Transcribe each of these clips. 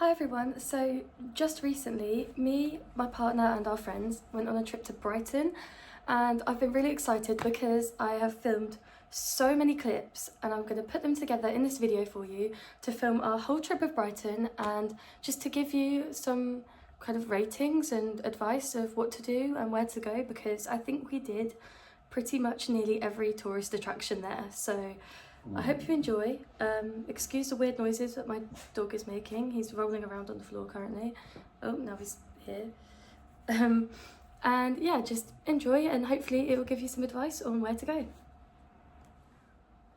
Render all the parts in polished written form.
Hi everyone, so just recently me, my partner and our friends went on a trip to Brighton, and I've been really excited because I have filmed so many clips and I'm going to put them together in this video for you to film our whole trip of Brighton and just to give you some kind of ratings and advice of what to do and where to go, because I think we did pretty much nearly every tourist attraction there. So I hope you enjoy. Excuse the weird noises that my dog is making. He's rolling around on the floor currently. Oh, now he's here. And yeah, just enjoy and hopefully it will give you some advice on where to go.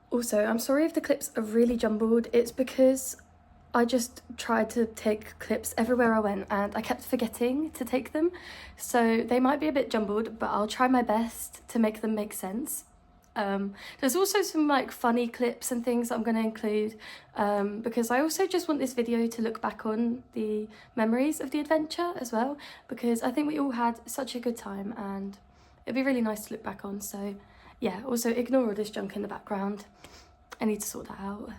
Also, I'm sorry if the clips are really jumbled. It's because I just tried to take clips everywhere I went and I kept forgetting to take them. So they might be a bit jumbled, but I'll try my best to make them make sense. There's also some like funny clips and things that I'm going to include because I also just want this video to look back on the memories of the adventure as well, because I think we all had such a good time and it'd be really nice to look back on. So yeah, also ignore all this junk in the background. I need to sort that out.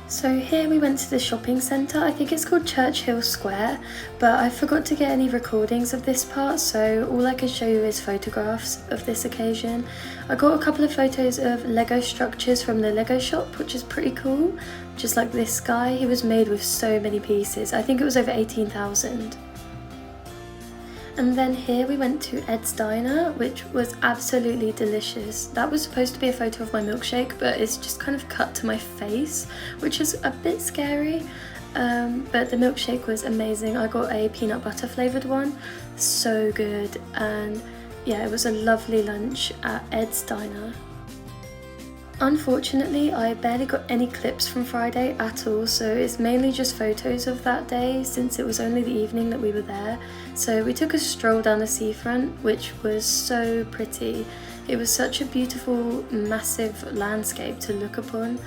So here we went to the shopping centre. I think it's called Churchill Square, but I forgot to get any recordings of this part, so all I can show you is photographs of this occasion. I got a couple of photos of Lego structures from the Lego shop, which is pretty cool. Just like this guy, he was made with so many pieces. I think it was over 18,000. And then here we went to Ed's Diner, which was absolutely delicious. That was supposed to be a photo of my milkshake, but it's just kind of cut to my face, which is a bit scary. But the milkshake was amazing. I got a peanut butter flavoured one, so good. And yeah, it was a lovely lunch at Ed's Diner. Unfortunately, I barely got any clips from Friday at all, so it's mainly just photos of that day since it was only the evening that we were there. So we took a stroll down the seafront, which was so pretty. It was such a beautiful, massive landscape to look upon.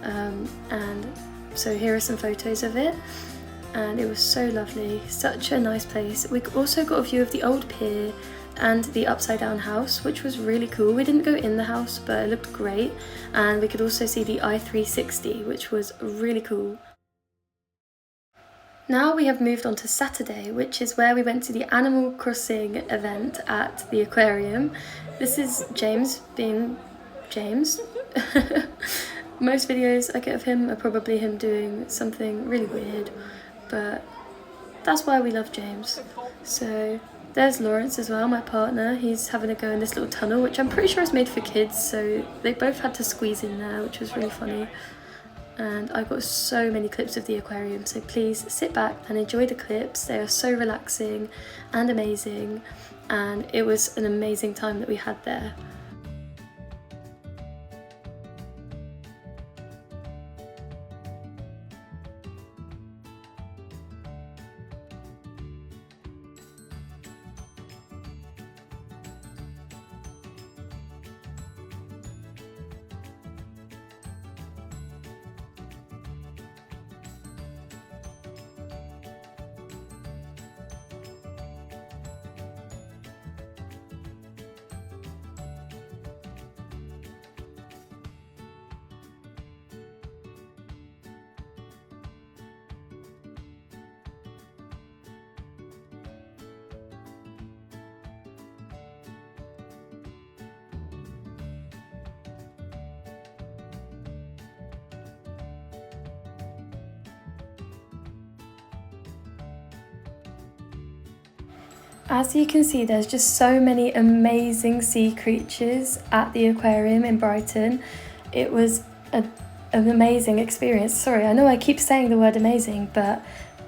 And so here are some photos of it. And it was so lovely, such a nice place. We also got a view of the old pier and the upside down house, which was really cool. We didn't go in the house, but it looked great. And we could also see the i360, which was really cool. Now we have moved on to Saturday, which is where we went to the Animal Crossing event at the aquarium. This is James being James. Most videos I get of him are probably him doing something really weird, but that's why we love James. So there's Lawrence as well, my partner. He's having a go in this little tunnel, which I'm pretty sure is made for kids, so they both had to squeeze in there, which was really funny. And I got so many clips of the aquarium, so please sit back and enjoy the clips. They are so relaxing and amazing, and it was an amazing time that we had there. As you can see, there's just so many amazing sea creatures at the aquarium in Brighton. It was an amazing experience. Sorry, I know I keep saying the word amazing, but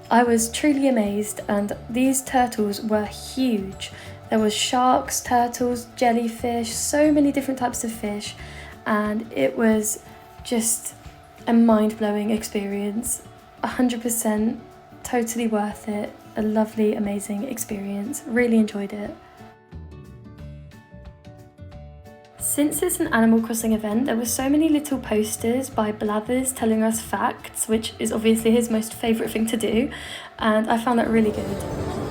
I was truly amazed, and these turtles were huge. There was sharks, turtles, jellyfish, so many different types of fish, and it was just a mind-blowing experience. 100% totally worth it. a lovely, amazing experience. Really enjoyed it. Since it's an Animal Crossing event, there were so many little posters by Blathers telling us facts, which is obviously his most favourite thing to do, and I found that really good.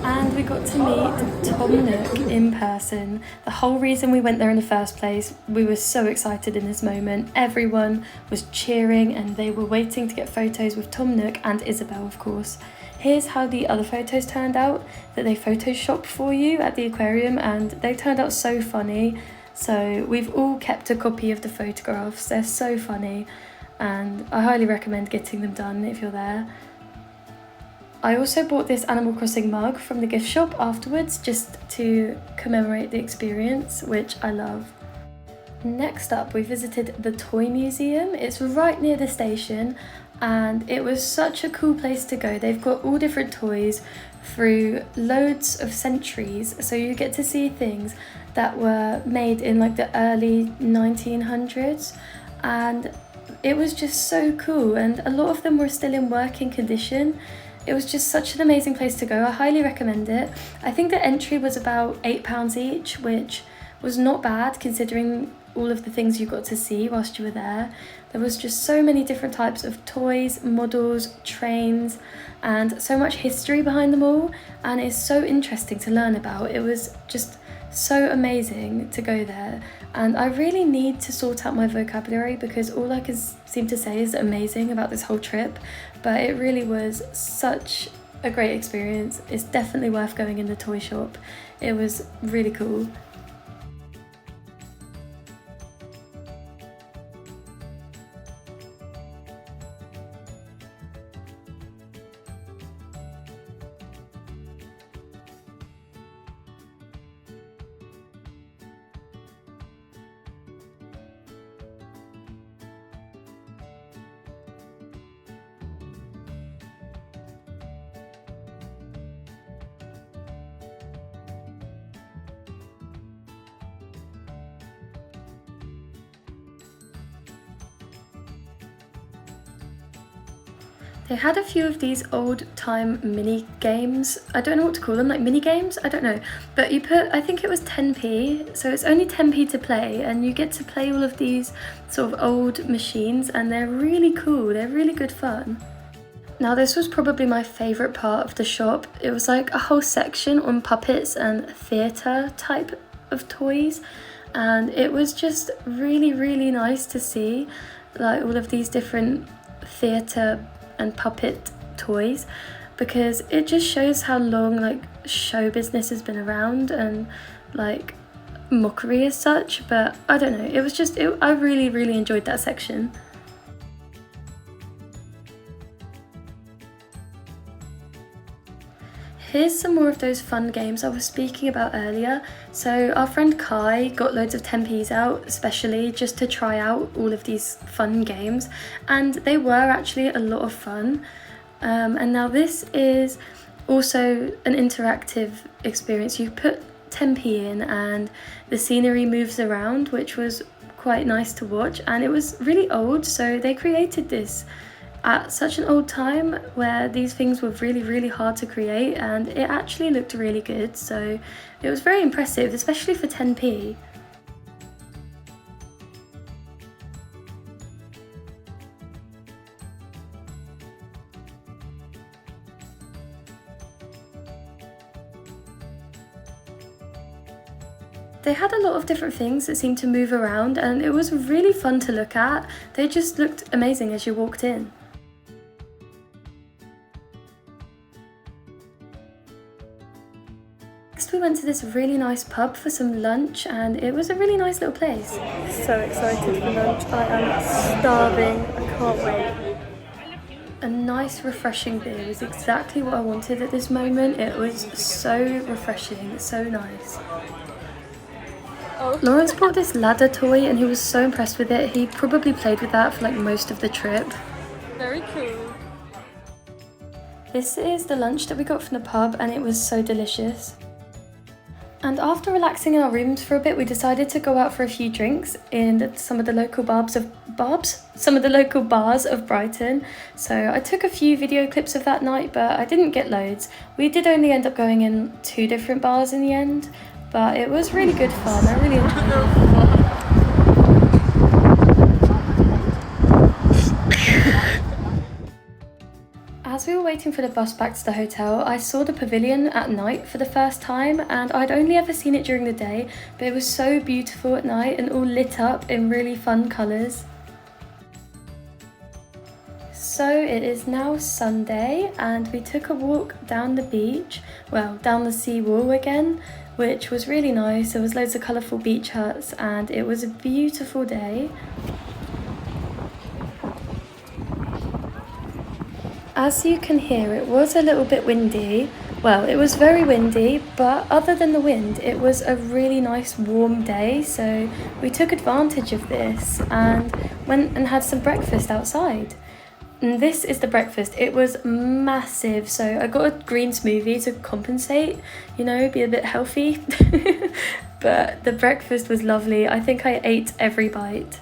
And we got to meet Tom Nook in person. The whole reason we went there in the first place, we were so excited in this moment. Everyone was cheering and they were waiting to get photos with Tom Nook and Isabel, of course. Here's how the other photos turned out that they photoshopped for you at the aquarium, and they turned out so funny. So we've all kept a copy of the photographs. They're so funny and I highly recommend getting them done if you're there. I also bought this Animal Crossing mug from the gift shop afterwards just to commemorate the experience, which I love. Next up, we visited the Toy Museum. It's right near the station and it was such a cool place to go. They've got all different toys through loads of centuries, so you get to see things that were made in like the early 1900s, and it was just so cool, and a lot of them were still in working condition. It was just such an amazing place to go. I highly recommend it. I think the entry was about £8 each, which was not bad considering all of the things you got to see whilst you were there. There was just so many different types of toys, models, trains, and so much history behind them all, and it's so interesting to learn about. It was just so amazing to go there, and I really need to sort out my vocabulary because all I can seem to say is amazing about this whole trip, but it really was such a great experience. It's definitely worth going in the toy shop. It was really cool. They had a few of these old-time mini games. I don't know what to call them, like mini games? I don't know. But you put, I think it was 10p, so it's only 10p to play, and you get to play all of these sort of old machines, and they're really cool. They're really good fun. Now this was probably my favourite part of the shop. It was like a whole section on puppets and theatre type of toys, and it was just really, really nice to see like all of these different theatre and puppet toys, because it just shows how long like show business has been around and like mockery as such. But I don't know, it was just I really enjoyed that section. Here's some more of those fun games I was speaking about earlier. So our friend Kai got loads of 10p's out, especially just to try out all of these fun games, and they were actually a lot of fun. And now this is also an interactive experience. You put 10p in and the scenery moves around, which was quite nice to watch, and it was really old, so they created this at such an old time where these things were really hard to create, and it actually looked really good, so it was very impressive, especially for 10p. They had a lot of different things that seemed to move around, and it was really fun to look at. They just looked amazing as you walked in. Next we went to this really nice pub for some lunch, and it was a really nice little place. So excited for lunch, I am starving, I can't wait. A nice refreshing beer was exactly what I wanted at this moment. It was so refreshing, so nice. Lawrence bought this ladder toy and he was so impressed with it. He probably played with that for like most of the trip. Very cool. This is the lunch that we got from the pub, and it was so delicious. And after relaxing in our rooms for a bit, we decided to go out for a few drinks in some of the local bars of Brighton. So I took a few video clips of that night, but I didn't get loads. We did only end up going in 2 different bars in the end, but it was really good fun. I really enjoyed it. As we were waiting for the bus back to the hotel, I saw the pavilion at night for the first time, and I'd only ever seen it during the day, but it was so beautiful at night and all lit up in really fun colours. So it is now Sunday and we took a walk down the beach, well, down the sea wall again, which was really nice. There was loads of colourful beach huts and it was a beautiful day. As you can hear, it was a little bit windy. Well, it was very windy, but other than the wind, it was a really nice warm day. So we took advantage of this and went and had some breakfast outside. And this is the breakfast. It was massive. So I got a green smoothie to compensate, you know, be a bit healthy. But the breakfast was lovely. I think I ate every bite.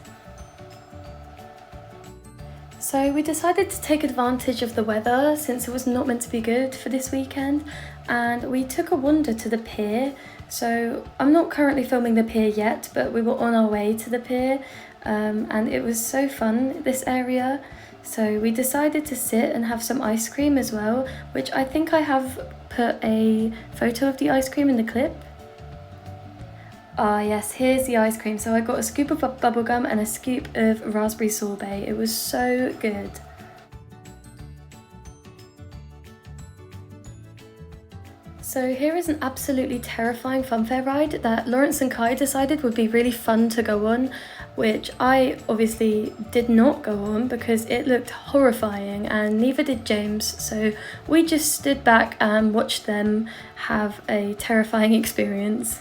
So we decided to take advantage of the weather since it was not meant to be good for this weekend, and we took a wander to the pier. So I'm not currently filming the pier yet, but we were on our way to the pier and it was so fun, this area. So we decided to sit and have some ice cream as well, which I think I have put a photo of the ice cream in the clip. Ah yes, here's the ice cream. So I got a scoop of bubblegum and a scoop of raspberry sorbet. It was so good. So here is an absolutely terrifying funfair ride that Lawrence and Kai decided would be really fun to go on, which I obviously did not go on because it looked horrifying, and neither did James. So we just stood back and watched them have a terrifying experience.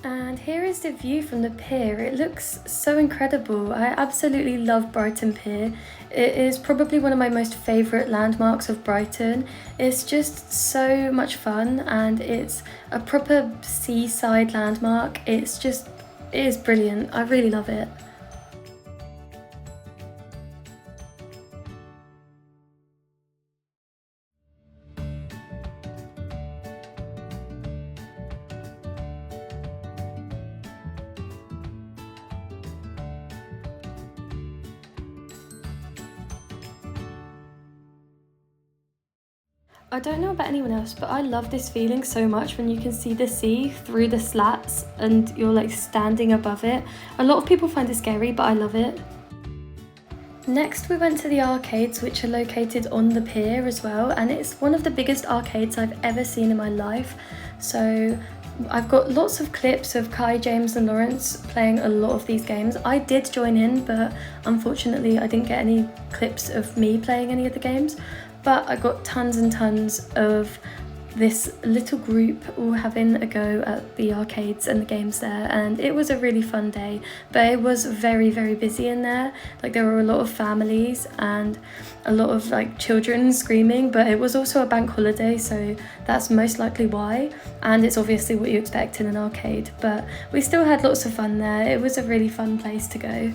And here is the view from the pier. It looks so incredible. I absolutely love Brighton Pier. It is probably one of my most favourite landmarks of Brighton. It's just so much fun and it's a proper seaside landmark. It is brilliant. I really love it. I don't know about anyone else, but I love this feeling so much when you can see the sea through the slats and you're like standing above it. A lot of people find it scary, but I love it. Next we went to the arcades, which are located on the pier as well, and it's one of the biggest arcades I've ever seen in my life. So I've got lots of clips of Kai, James and Lawrence playing a lot of these games. I did join in, but unfortunately I didn't get any clips of me playing any of the games. But I got tons and tons of this little group all having a go at the arcades and the games there, and it was a really fun day. But it was very, very busy in there. Like there were a lot of families and a lot of like children screaming, but it was also a bank holiday, so that's most likely why, and it's obviously what you expect in an arcade. But we still had lots of fun there. It was a really fun place to go.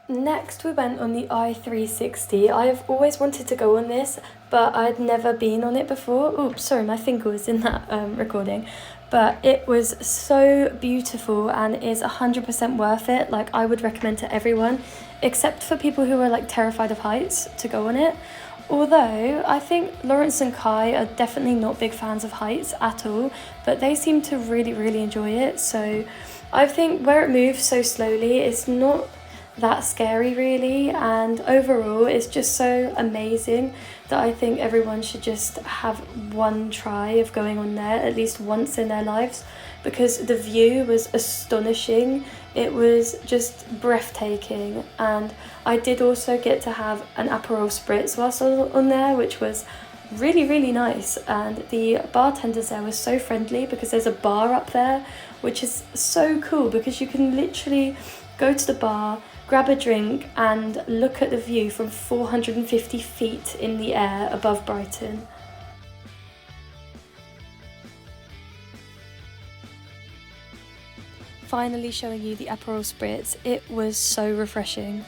Next we went on the i360. I've always wanted to go on this, but I'd never been on it before. Oops, sorry, my finger was in that recording. But it was so beautiful and is 100% worth it. Like I would recommend to everyone, except for people who are like terrified of heights, to go on it. Although I think Lawrence and Kai are definitely not big fans of heights at all, but they seem to really, really enjoy it. So I think where it moves so slowly, it's not that scary really, and overall it's just so amazing. that I think everyone should just have one try of going on there at least once in their lives, because the view was astonishing. It was just breathtaking, and I did also get to have an Aperol Spritz whilst on there, which was really, really nice. And the bartenders there were so friendly, because there's a bar up there, which is so cool because you can literally go to the bar, grab a drink and look at the view from 450 feet in the air above Brighton. Finally showing you the Aperol Spritz, it was so refreshing.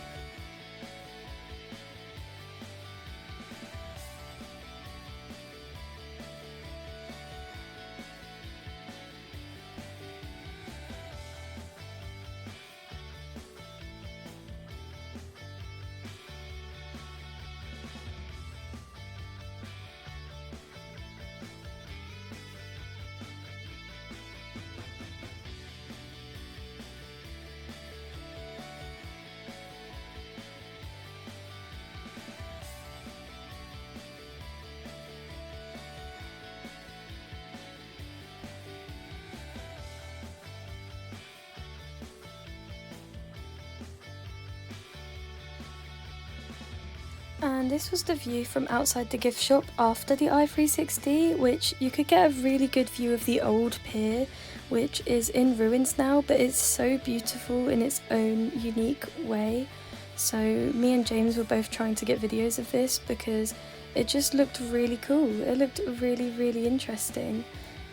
And this was the view from outside the gift shop after the i360, which you could get a really good view of the old pier, which is in ruins now, but it's so beautiful in its own unique way. So me and James were both trying to get videos of this because it just looked really cool. It looked really, really interesting.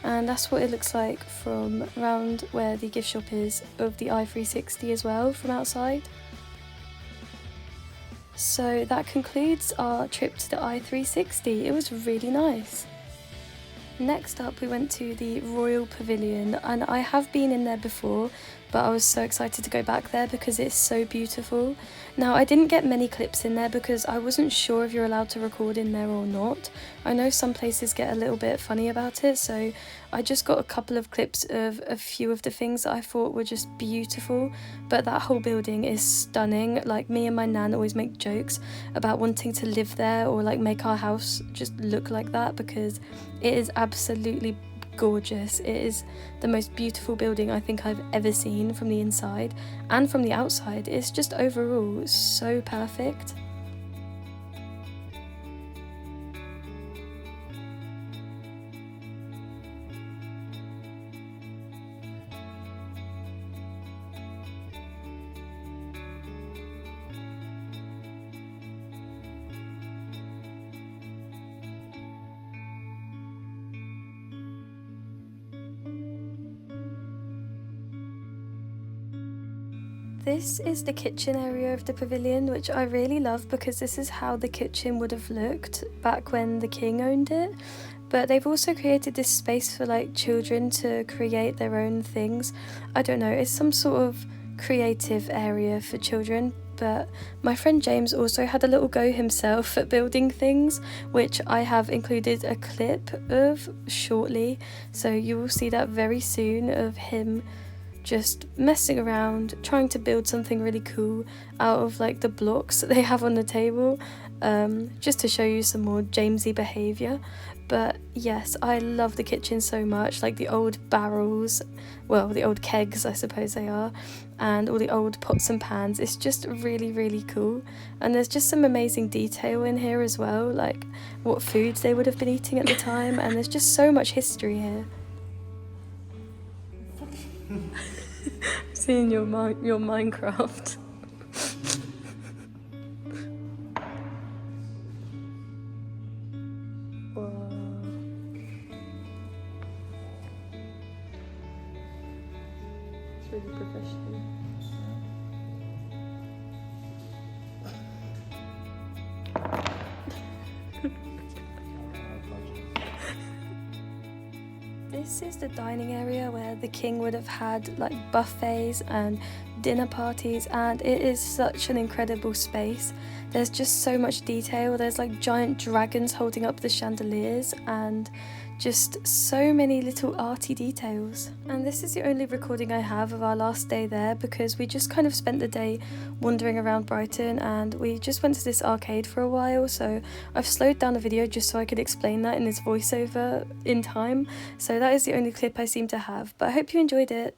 And that's what it looks like from around where the gift shop is of the i360 as well from outside. So that concludes our trip to the i360. It was really nice. Next up we went to the Royal Pavilion, and I have been in there before, but I was so excited to go back there because it's so beautiful. Now I didn't get many clips in there because I wasn't sure if you're allowed to record in there or not. I know some places get a little bit funny about it, so I just got a couple of clips of a few of the things that I thought were just beautiful. But that whole building is stunning. Like, me and my nan always make jokes about wanting to live there or like make our house just look like that, because it is absolutely gorgeous. It is the most beautiful building I think I've ever seen from the inside and from the outside. It's just overall so perfect. This is the kitchen area of the pavilion, which I really love because this is how the kitchen would have looked back when the king owned it. But they've also created this space for like children to create their own things. I don't know, it's some sort of creative area for children. But my friend James also had a little go himself at building things, which I have included a clip of shortly. So you will see that very soon of him just messing around, trying to build something really cool out of like the blocks that they have on the table, just to show you some more Jamesy behaviour. But yes, I love the kitchen so much, like the old barrels, well, the old kegs I suppose they are, and all the old pots and pans. It's just really, really cool. And there's just some amazing detail in here as well, like what foods they would have been eating at the time, and there's just so much history here. Seeing your Minecraft. Whoa. It's really professional. This is the dining area where the king would have had like buffets and dinner parties, and it is such an incredible space. There's just so much detail. There's like giant dragons holding up the chandeliers and just so many little arty details. And this is the only recording I have of our last day there, because we just kind of spent the day wandering around Brighton and we just went to this arcade for a while, so I've slowed down the video just so I could explain that in this voiceover in time. So that is the only clip I seem to have, but I hope you enjoyed it.